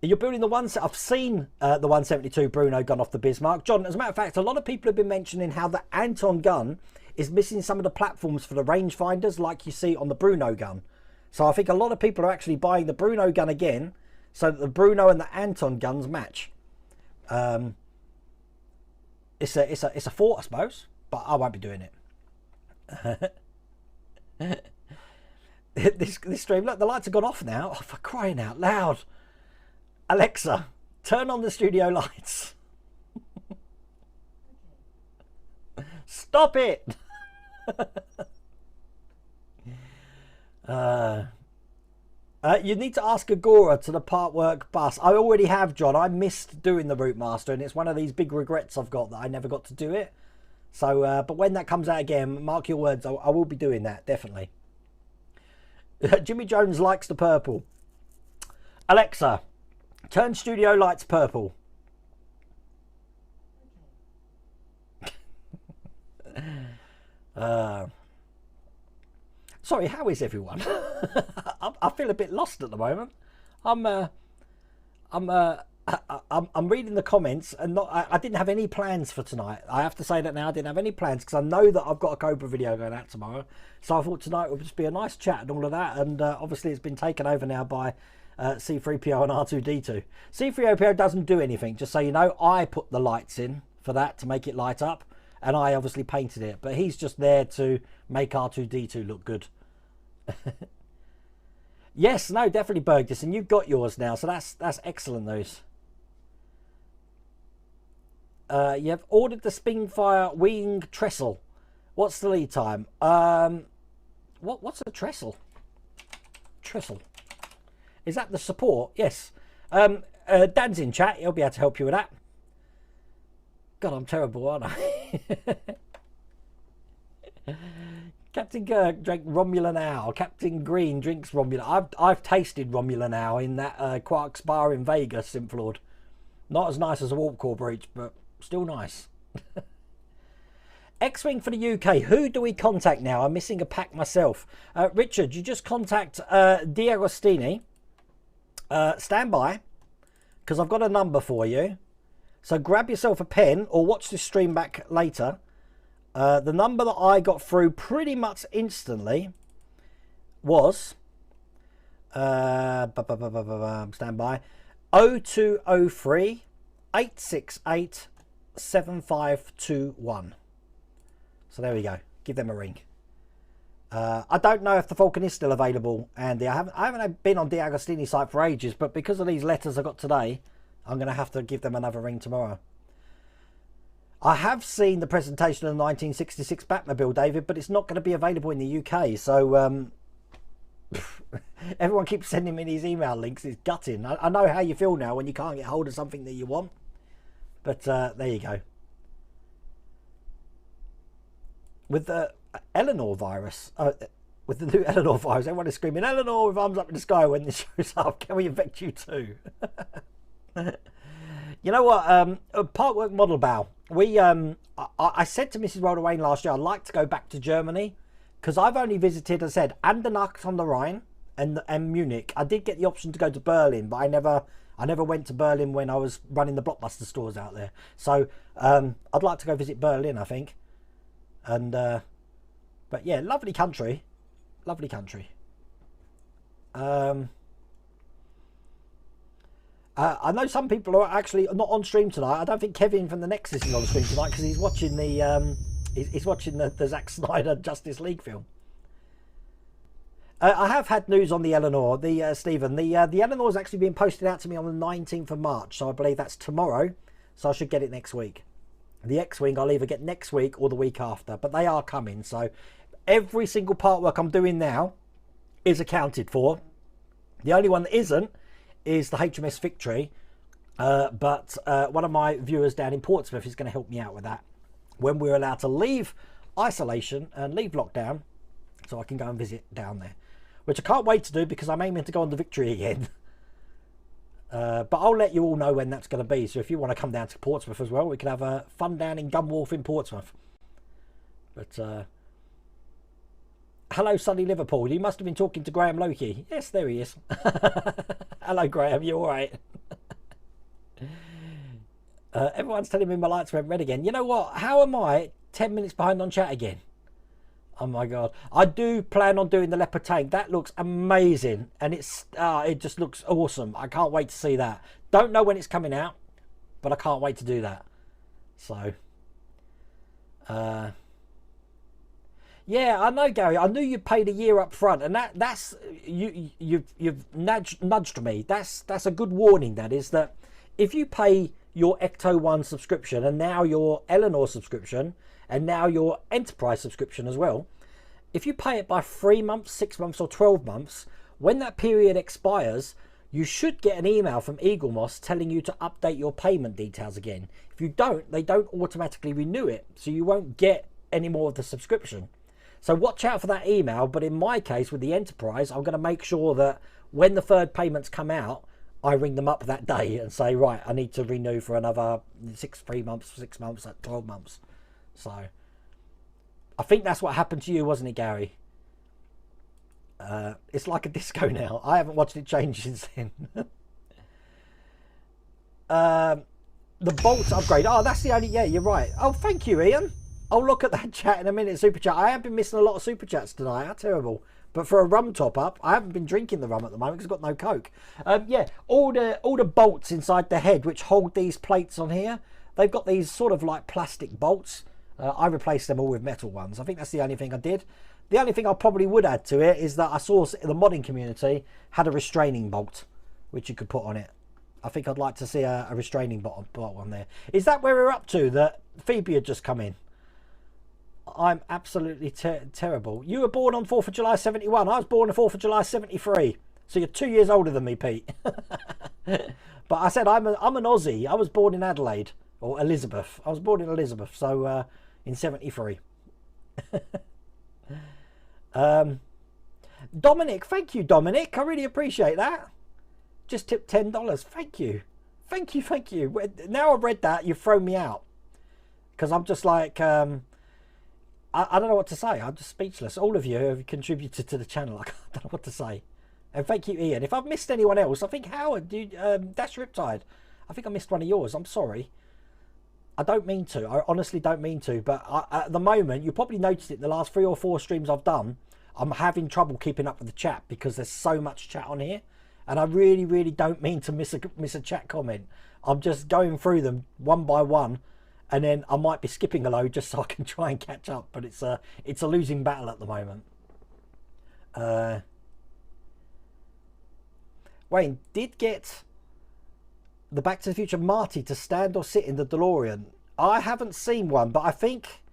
You're building the one. I've seen the 172 Bruno gun off the Bismarck. John, as a matter of fact, a lot of people have been mentioning how the Anton gun is missing some of the platforms for the rangefinders like you see on the Bruno gun. So I think a lot of people are actually buying the Bruno gun again so that the Bruno and the Anton guns match. It's a thought, I suppose, but I won't be doing it. this stream, look, the lights have gone off now. Oh, for crying out loud. Alexa, turn on the studio lights. Stop it. You need to ask Agora to the part work bus. I already have, John. I missed doing the Route Master, and it's one of these big regrets I've got that I never got to do it. So, but when that comes out again, mark your words, I will be doing that, definitely. Jimmy Jones likes the purple. Alexa, turn studio lights purple. Sorry, how is everyone? I feel a bit lost at the moment. I'm reading the comments, and I didn't have any plans for tonight. I have to say that now. I didn't have any plans because I know that I've got a Cobra video going out tomorrow. So I thought tonight would just be a nice chat and all of that. And obviously it's been taken over now by C-3PO and R2-D2. C-3PO doesn't do anything, just so you know. I put the lights in for that to make it light up, and I obviously painted it. But he's just there to make R2-D2 look good. Yes, no, definitely Bergdis, and you've got yours now, so that's excellent news. You've ordered the Spitfire wing trestle. What's the lead time? What's a trestle? Trestle. Is that the support? Yes. Dan's in chat. He'll be able to help you with that. God, I'm terrible, aren't I? Captain Kirk drank Romulan Ale. Captain Green drinks Romulan. I've tasted Romulan Ale in that Quark's bar in Vegas, Simplord. Not as nice as a Warp Core breach, but still nice. X-Wing for the UK. Who do we contact now? I'm missing a pack myself. Richard, you just contact D'Agostini. Stand by, because I've got a number for you. So grab yourself a pen or watch this stream back later. The number that I got through pretty much instantly was stand by 0203 868 7521. So there we go. Give them a ring. I don't know if the Falcon is still available, Andy. I haven't been on D'Agostini's site for ages, but because of these letters I got today, I'm going to have to give them another ring tomorrow. I have seen the presentation of the 1966 Batmobile, David, but it's not going to be available in the UK. So everyone keeps sending me these email links. It's gutting. I know how you feel now when you can't get hold of something that you want. But there you go. With the Eleanor virus, with the new Eleanor virus, everyone is screaming, Eleanor with arms up in the sky when this shows up. Can we infect you too? You know what? Partwork Model Bow. I said to Mrs. Rhoda Wayne last year, I'd like to go back to Germany because I've only visited, as I said, Andernach on the Rhine and Munich. I did get the option to go to Berlin, but I never went to Berlin when I was running the Blockbuster stores out there. So I'd like to go visit Berlin, I think. And but yeah, lovely country. I know some people are actually not on stream tonight. I don't think Kevin from the Nexus is on stream tonight because he's watching the Zack Snyder Justice League film. I have had news on the Eleanor, Stephen. The Eleanor is actually being posted out to me on the 19th of March, so I believe that's tomorrow. So I should get it next week. The X-Wing I'll either get next week or the week after, but they are coming. So every single part work I'm doing now is accounted for. The only one that isn't is the HMS Victory, but one of my viewers down in Portsmouth is going to help me out with that when we're allowed to leave isolation and leave lockdown, so I can go and visit down there, which I can't wait to do because I'm aiming to go on the Victory again. But I'll let you all know when that's going to be, so if you want to come down to Portsmouth as well, we can have a fun down in Gunwharf in Portsmouth. But hello, sunny Liverpool. You must have been talking to Graham Loki. Yes, there he is. Hello, Graham. You all right? Everyone's telling me my lights went red again. You know what? How am I 10 minutes behind on chat again? Oh my god, I do plan on doing the leopard tank. That looks amazing, and it just looks awesome. I can't wait to see that. Don't know when it's coming out, but I can't wait to do that. So yeah, I know, Gary. I knew you paid a year up front, and that's you've nudged me. That's a good warning. That is that if you pay your Ecto 1 subscription and now your Eleanor subscription and now your Enterprise subscription as well, if you pay it by 3 months, 6 months or 12 months, when that period expires, you should get an email from Eaglemoss telling you to update your payment details again. If you don't, they don't automatically renew it, so you won't get any more of the subscription. So watch out for that email, but in my case with the Enterprise, I'm going to make sure that when the third payments come out, I ring them up that day and say, right, I need to renew for another 3 months, 6 months, 12 months. So I think that's what happened to you, wasn't it, Gary? It's like a disco now. I haven't watched it change since then. The bolts upgrade. Oh, that's the only... Yeah, you're right. Oh, thank you, Ian. I'll look at that chat in a minute, super chat. I have been missing a lot of super chats tonight. How terrible. But for a rum top up, I haven't been drinking the rum at the moment because I've got no Coke. Yeah, all the bolts inside the head which hold these plates on here, they've got these sort of like plastic bolts. I replaced them all with metal ones. I think that's the only thing I did. The only thing I probably would add to it is that I saw the modding community had a restraining bolt which you could put on it. I think I'd like to see a restraining bolt on there. Is that where we're up to? That Phoebe had just come in? I'm absolutely terrible. You were born on 4th of July 71. I was born on 4th of July 73. So you're 2 years older than me, Pete. But I said I'm an Aussie. I was born in Adelaide. Or Elizabeth. I was born in Elizabeth. So in 73. Dominic. Thank you, Dominic. I really appreciate that. Just tipped $10. Thank you. Thank you. Thank you. Now I've read that, you've thrown me out. Because I'm just like... I don't know what to say. I'm just speechless. All of you have contributed to the channel. I don't know what to say. And thank you, Ian. If I've missed anyone else, I think Howard, Dash Riptide. I think I missed one of yours. I'm sorry. I don't mean to. I honestly don't mean to. But at the moment, you probably noticed it in the last 3 or 4 streams I've done. I'm having trouble keeping up with the chat because there's so much chat on here. And I really, really don't mean to miss a chat comment. I'm just going through them one by one. And then I might be skipping a load just so I can try and catch up. But it's a losing battle at the moment. Wayne did get the Back to the Future Marty to stand or sit in the DeLorean. I haven't seen one, but I think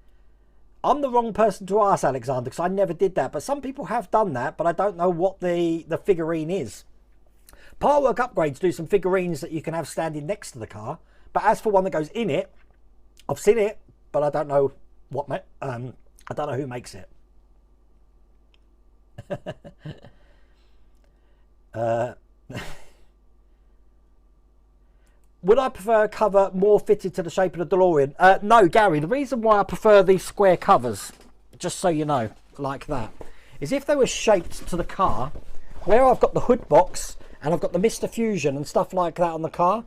I'm the wrong person to ask, Alexander, because I never did that. But some people have done that, but I don't know what the figurine is. Partwork Upgrades do some figurines that you can have standing next to the car. But as for one that goes in it, I've seen it, but I don't know what. I don't know who makes it. Would I prefer a cover more fitted to the shape of the DeLorean? No, Gary. The reason why I prefer these square covers, just so you know, like that, is if they were shaped to the car, where I've got the hood box and I've got the Mr. Fusion and stuff like that on the car,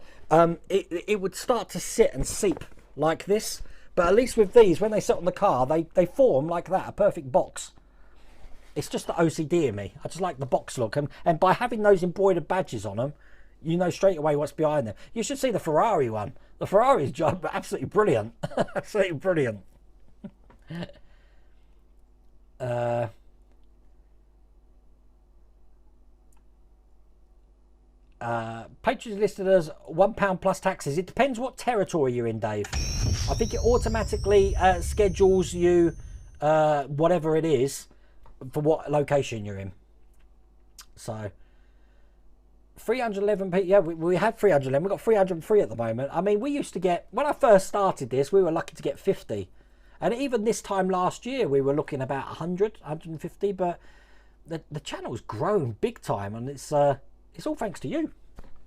it would start to sit and seep like this. But at least with these, when they sit on the car, they form like that, a perfect box. It's just the OCD in me. I just like the box look. And by having those embroidered badges on them, you know straight away what's behind them. You should see the Ferrari one. The Ferrari is absolutely brilliant. Absolutely brilliant. Patrons listed as £1 plus taxes. It depends what territory you're in, Dave. I think it automatically schedules you whatever it is for what location you're in. So 311p. Yeah, we had 311. We've got 303 at the moment. I mean, we used to get, when I first started this, we were lucky to get 50. And even this time last year, we were looking about 100, 150. But the channel's grown big time, and it's all thanks to you.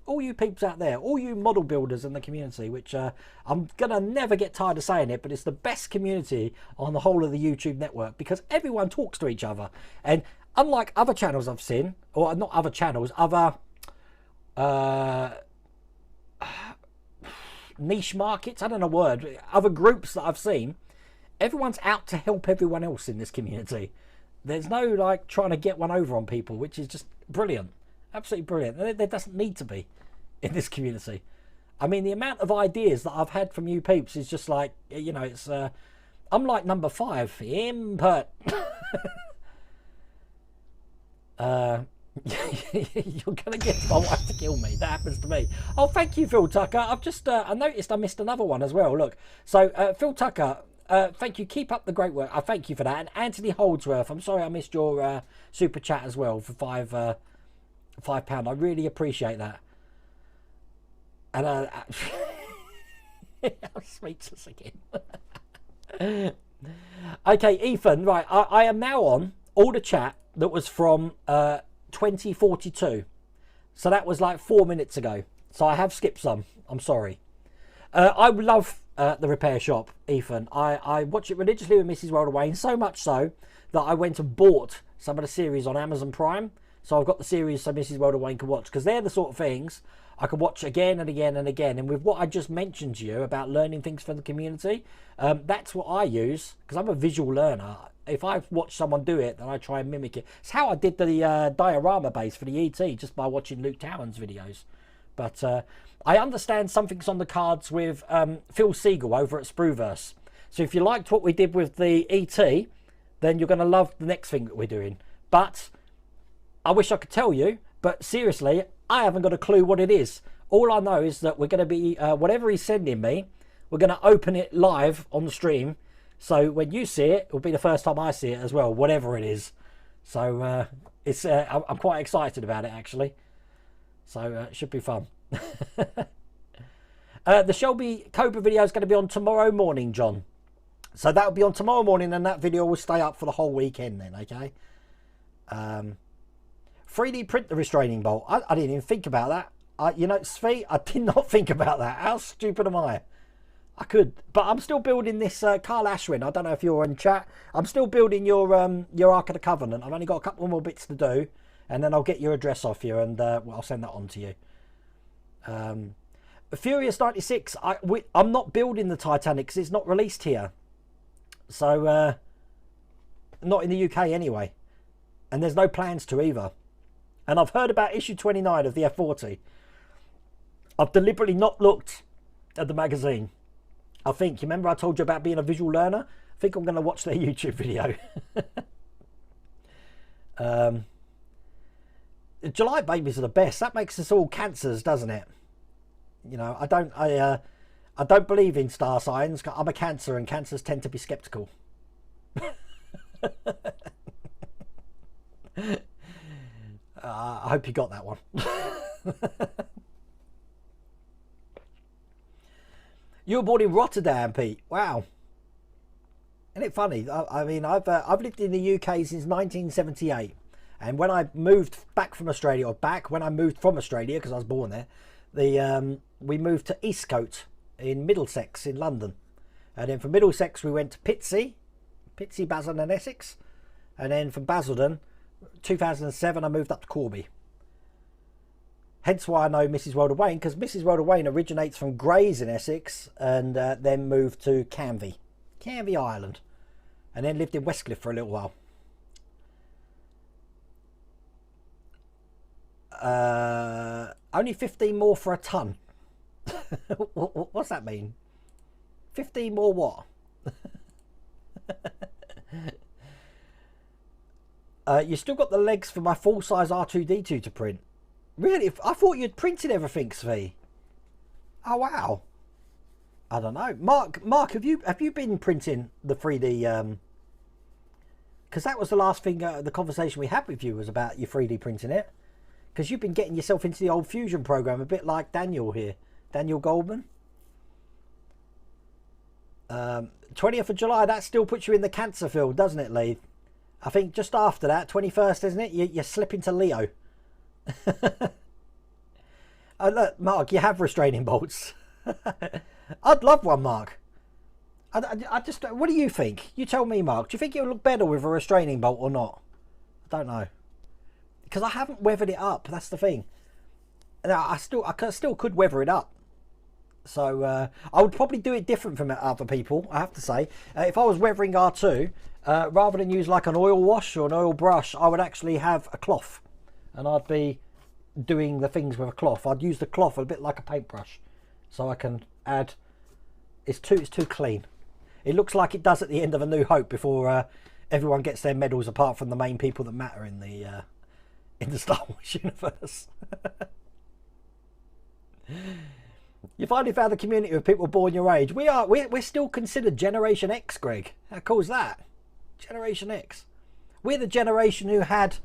All you peeps out there, all you model builders in the community, which I'm going to never get tired of saying it, but it's the best community on the whole of the YouTube network because everyone talks to each other. And unlike other channels I've seen, or not other channels, other niche markets, I don't know a word, other groups that I've seen, everyone's out to help everyone else in this community. There's no like trying to get one over on people, which is just brilliant. Absolutely brilliant. There doesn't need to be in this community. I mean, the amount of ideas that I've had from you peeps is just like, you know, it's I'm like number 5 input. You're gonna get my wife to kill me. That happens to me. Oh, thank you, Phil Tucker. I've just I noticed I missed another one as well. Look, so Phil Tucker, thank you. Keep up the great work. I thank you for that. And Anthony Holdsworth, I'm sorry I missed your super chat as well for £5. I really appreciate that. And I'm speechless again. Okay, Ethan. Right, I am now on all the chat that was from 2042. So that was like 4 minutes ago. So I have skipped some. I'm sorry. I love the repair shop, Ethan. I watch it religiously with Mrs. World Away, so much so that I went and bought some of the series on Amazon Prime. So I've got the series so Mrs. World Away can watch, because they're the sort of things I can watch again and again and again. And with what I just mentioned to you about learning things from the community, that's what I use, because I'm a visual learner. If I watch someone do it, then I try and mimic it. It's how I did the diorama base for the ET, just by watching Luke Towan's videos. But I understand something's on the cards with Phil Siegel over at Spruverse. So if you liked what we did with the ET, then you're going to love the next thing that we're doing. But I wish I could tell you, but seriously, I haven't got a clue what it is. All I know is that we're going to be, whatever he's sending me, we're going to open it live on the stream. So when you see it, it'll be the first time I see it as well, whatever it is. So I'm quite excited about it, actually. So it should be fun. The Shelby Cobra video is going to be on tomorrow morning, John. So that'll be on tomorrow morning, and that video will stay up for the whole weekend then, okay? 3D print the restraining bolt. I didn't even think about that. You know, Svi, I did not think about that. How stupid am I? I could, but I'm still building this Carl Ashwin. I don't know if you're in chat. I'm still building your Ark of the Covenant. I've only got a couple more bits to do, and then I'll get your address off you, and I'll send that on to you. Furious 96. I'm not building the Titanic because it's not released here, so not in the UK anyway, and there's no plans to either. And I've heard about issue 29 of the F40. I've deliberately not looked at the magazine. I think, you remember I told you about being a visual learner? I think I'm going to watch their YouTube video. July babies are the best. That makes us all cancers, doesn't it? You know, I don't believe in star signs. I'm a Cancer, and Cancers tend to be skeptical. I hope you got that one. You were born in Rotterdam, Pete. Wow. Isn't it funny? I mean, I've lived in the UK since 1978, and when I moved back from Australia, when I moved from Australia because I was born there, we moved to Eastcote in Middlesex in London, and then from Middlesex we went to Pitsea, Basildon and Essex, and then from Basildon, 2007, I moved up to Corby. Hence why I know Mrs. World of Wayne, because Mrs. World of Wayne originates from Grays in Essex, and then moved to Canvey Island, and then lived in Westcliff for a little while. Only 15 more for a ton. What's that mean? 15 more what? You still got the legs for my full-size R2-D2 to print. Really? I thought you'd printed everything, Svi. Oh wow. I don't know. Mark, have you been printing the 3D? Because that was the last thing. The conversation we had with you was about your 3D printing it. Because you've been getting yourself into the old Fusion program, a bit like Daniel here, Daniel Goldman. 20th of July. That still puts you in the Cancer field, doesn't it, Lee? I think just after that, 21st, isn't it? You slip into Leo. Oh, look, Mark, you have restraining bolts. I'd love one, Mark. I just, what do you think? You tell me, Mark. Do you think it would look better with a restraining bolt or not? I don't know, because I haven't weathered it up. That's the thing. Now I still could weather it up. So I would probably do it different from other people, I have to say. If I was weathering R2, rather than use like an oil wash or an oil brush, I would actually have a cloth. And I'd be doing the things with a cloth. I'd use the cloth a bit like a paintbrush. So I can add... It's too clean. It looks like it does at the end of A New Hope before everyone gets their medals, apart from the main people that matter in the Star Wars universe. You finally found a community of people born your age. We're still considered Generation X, Greg. How cool is that? Generation X. We're the generation who had...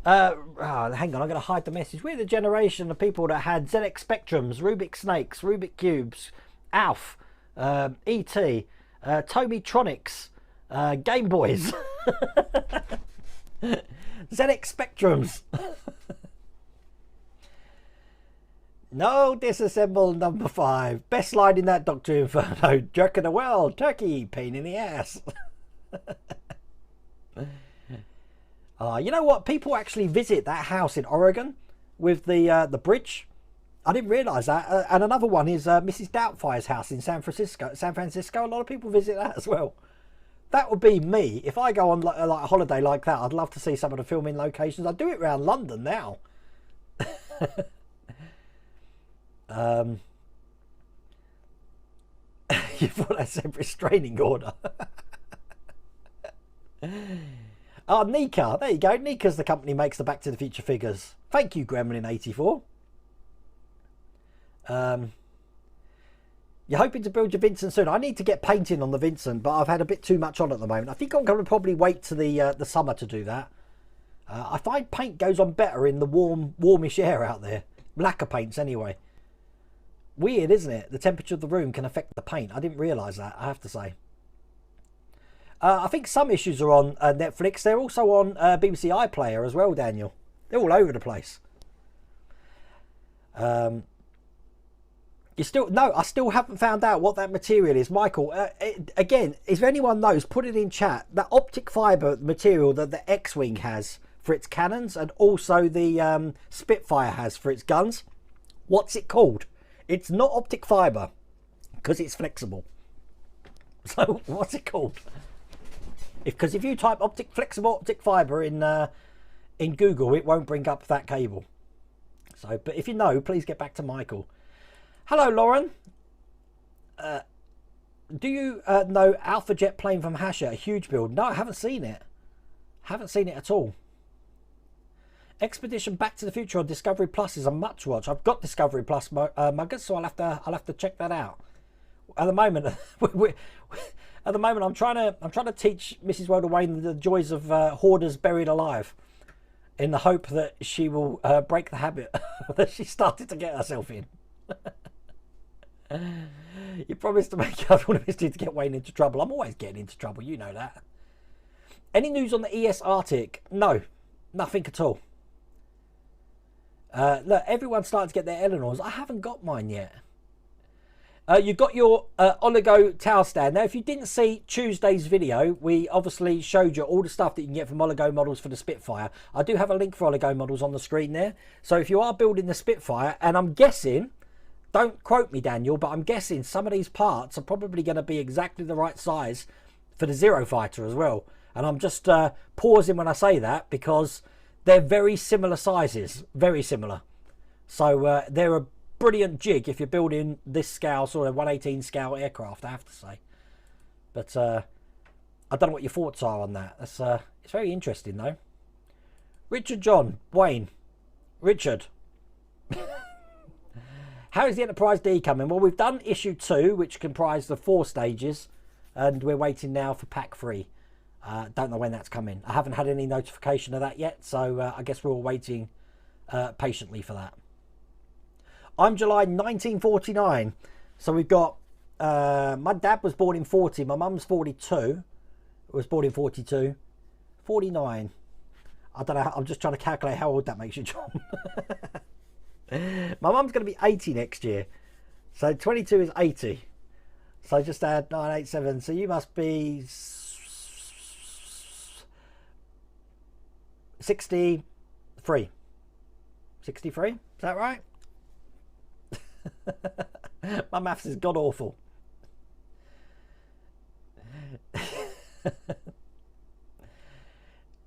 hang on, I'm going to hide the message. We're the generation of people that had ZX Spectrums, Rubik Snakes, Rubik Cubes, ALF, ET, Tomitronics, Game Boys, ZX Spectrums. No, disassemble number 5. Best line in that Doctor Inferno. Jerk of the world, turkey, pain in the ass. You know what? People actually visit that house in Oregon with the bridge. I didn't realise that. And another one is Mrs. Doubtfire's house in San Francisco. A lot of people visit that as well. That would be me. If I go on like a holiday like that, I'd love to see some of the filming locations. I do it around London now. You thought I said restraining order. Oh, Nika. There you go. Nika's the company makes the Back to the Future figures. Thank you, Gremlin84. You're hoping to build your Vincent soon. I need to get painting on the Vincent, but I've had a bit too much on at the moment. I think I'm going to probably wait to the summer to do that. I find paint goes on better in the warmish air out there. Lacquer paints anyway. Weird, isn't it? The temperature of the room can affect the paint. I didn't realise that, I have to say. I think some issues are on Netflix. They're also on BBC iPlayer as well, Daniel. They're all over the place. I still haven't found out what that material is, Michael. Again, if anyone knows, put it in chat. That optic fibre material that the X-Wing has for its cannons, and also the Spitfire has for its guns. What's it called? It's not optic fibre because it's flexible. So what's it called? Because if you type flexible optic fibre in Google, it won't bring up that cable. So, but if you know, please get back to Michael. Hello, Lauren. Do you know Alpha Jet plane from Hasher? A huge build. No, I haven't seen it. Haven't seen it at all. Expedition Back to the Future on Discovery Plus is a much watch. I've got Discovery Plus, Muggers, so I'll have to check that out. At the moment, I'm trying to teach Mrs. World Wayne the joys of hoarders buried alive, in the hope that she will break the habit that she started to get herself in. You promised to make up all the mystery to get Wayne into trouble. I'm always getting into trouble, you know that. Any news on the ES Arctic? No, nothing at all. Look, everyone's starting to get their Eleanors. I haven't got mine yet. You've got your Oligo Tower stand. Now, if you didn't see Tuesday's video, we obviously showed you all the stuff that you can get from Oligo models for the Spitfire. I do have a link for Oligo models on the screen there. So if you are building the Spitfire, and I'm guessing, don't quote me, Daniel, but I'm guessing some of these parts are probably going to be exactly the right size for the Zero Fighter as well. And I'm just pausing when I say that because they're very similar sizes, very similar. So they're a brilliant jig if you're building this scale, sort of 118 scale aircraft, I have to say. But I don't know what your thoughts are on that. It's very interesting though. Richard John Wayne. Richard. How is the Enterprise D coming? Well, we've done issue 2, which comprised the 4 stages, and we're waiting now for pack 3. Don't know when that's coming. I haven't had any notification of that yet, so I guess we're all waiting patiently for that. I'm July 1949, so we've got my dad was born in 40, my mum's 42, was born in 42, 49. I don't know, I'm just trying to calculate how old that makes you, John. My mum's going to be 80 next year, so 22 is 80, so just add 987, so you must be 63. 63, is that right? My maths is god awful.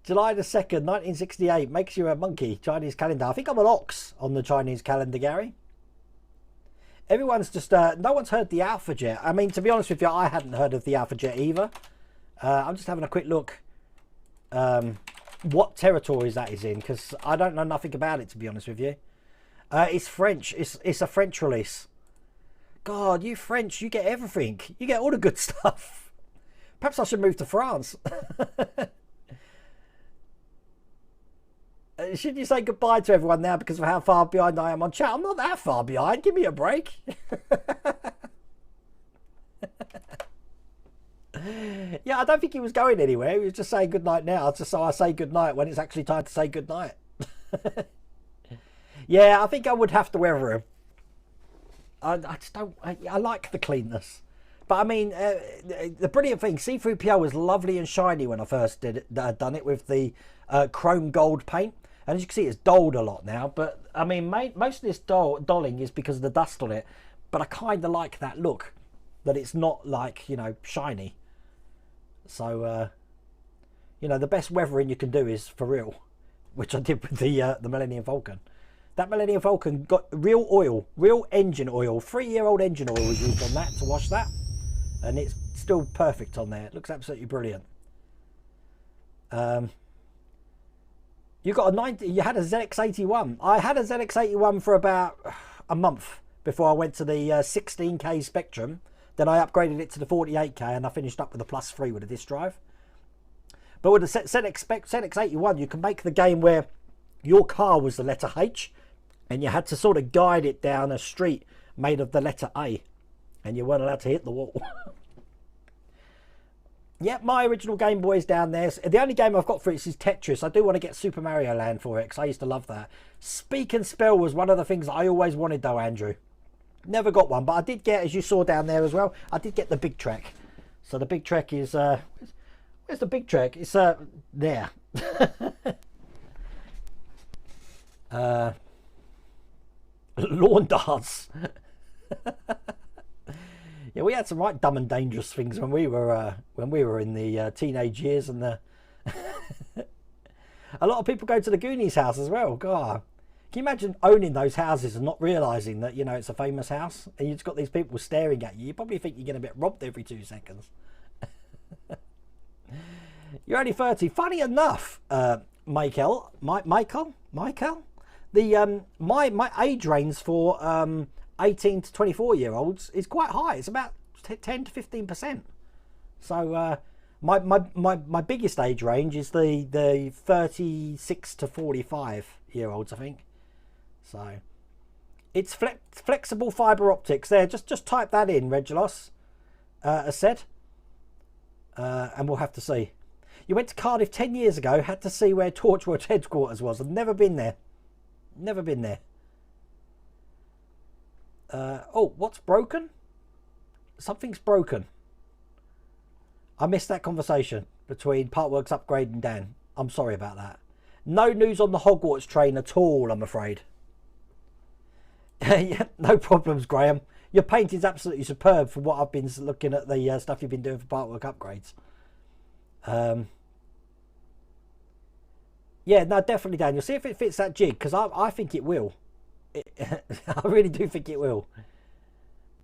July the 2nd, 1968 makes you a monkey. Chinese calendar. I think I'm an ox on the Chinese calendar, Gary. Everyone's just no one's heard the Alpha Jet. I mean, to be honest with you, I hadn't heard of the Alpha Jet either. I'm just having a quick look what territories that is in, because I don't know nothing about it, to be honest with you. It's French. It's a French release. God, you French, you get everything. You get all the good stuff. Perhaps I should move to France. Should you say goodbye to everyone now because of how far behind I am on chat? I'm not that far behind. Give me a break. Yeah, I don't think he was going anywhere. He was just saying goodnight now, just so I say goodnight when it's actually time to say goodnight. Yeah, I think I would have to weather him. I just don't... I like the cleanness. But I mean, the brilliant thing, C3PO was lovely and shiny when I first done it with the chrome gold paint. And as you can see, it's dulled a lot now. But I mean, most of this dulling is because of the dust on it. But I kind of like that look, that it's not like, you know, shiny. So, you know, the best weathering you can do is for real, which I did with the Millennium Falcon. That Millennium Falcon got real oil, real engine oil, 3-year-old engine oil was used on that to wash that. And it's still perfect on there. It looks absolutely brilliant. You got you had a ZX81. I had a ZX81 for about a month before I went to the 16K Spectrum. Then I upgraded it to the 48K and I finished up with the +3 with a disc drive. But with the ZX81, you can make the game where your car was the letter H and you had to sort of guide it down a street made of the letter A. And you weren't allowed to hit the wall. Yep, my original Game Boy is down there. The only game I've got for it is Tetris. I do want to get Super Mario Land for it because I used to love that. Speak and Spell was one of the things that I always wanted though, Andrew. Never got one, but I did get, as you saw down there as well, I did get the Big Trek. So the Big Trek is... where's the Big Trek? It's there. Lawn darts. Yeah, we had some right dumb and dangerous things when we were in the teenage years, and a lot of people go to the Goonies house as well. God, can you imagine owning those houses and not realising that, you know, it's a famous house, and you've just got these people staring at you? You probably think you're going to get robbed every 2 seconds. You're only 30. Funny enough, Michael, the my age range for 18 to 24-year-olds is quite high. It's about 10 to 15%. So my biggest age range is the 36 to 45-year-olds, I think. So it's flexible fiber optics. There, just type that in, Regulos, as said, and we'll have to see. You went to Cardiff 10 years ago. Had to see where Torchwood headquarters was. I've never been there. Never been there. Oh, what's broken? Something's broken. I missed that conversation between Partworks Upgrade and Dan. I'm sorry about that. No news on the Hogwarts train at all, I'm afraid. Yeah, no problems, Graham. Your paint is absolutely superb for what I've been looking at, the stuff you've been doing for Partwork Upgrades. Yeah, no, definitely, Dan. You'll see if it fits that jig, because I think it will. I really do think it will.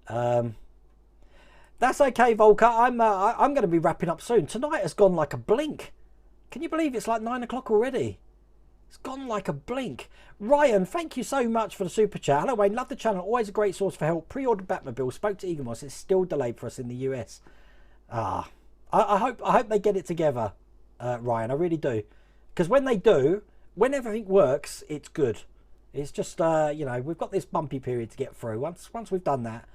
That's okay, Volker. I'm going to be wrapping up soon. Tonight has gone like a blink. Can you believe it's like 9 o'clock already? It's gone like a blink. Ryan, thank you so much for the super chat. Hello, Wayne. Love the channel. Always a great source for help. Pre-ordered Batmobile. Spoke to Eaglemoss. It's still delayed for us in the US. I hope they get it together, Ryan. I really do. Because when they do, when everything works, it's good. It's just, you know, we've got this bumpy period to get through. Once we've done that,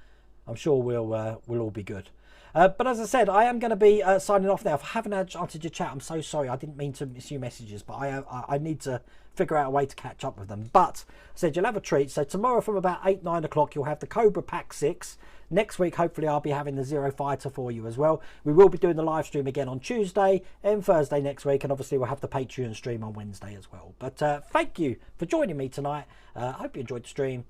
I'm sure we'll all be good. But as I said, I am going to be signing off now. If I haven't answered your chat, I'm so sorry. I didn't mean to miss your messages, but I need to figure out a way to catch up with them. But I said you'll have a treat. So tomorrow from about 8-9 o'clock, you'll have the Cobra Pack 6. Next week, hopefully, I'll be having the Zero Fighter for you as well. We will be doing the live stream again on Tuesday and Thursday next week. And obviously, we'll have the Patreon stream on Wednesday as well. But thank you for joining me tonight. I hope you enjoyed the stream.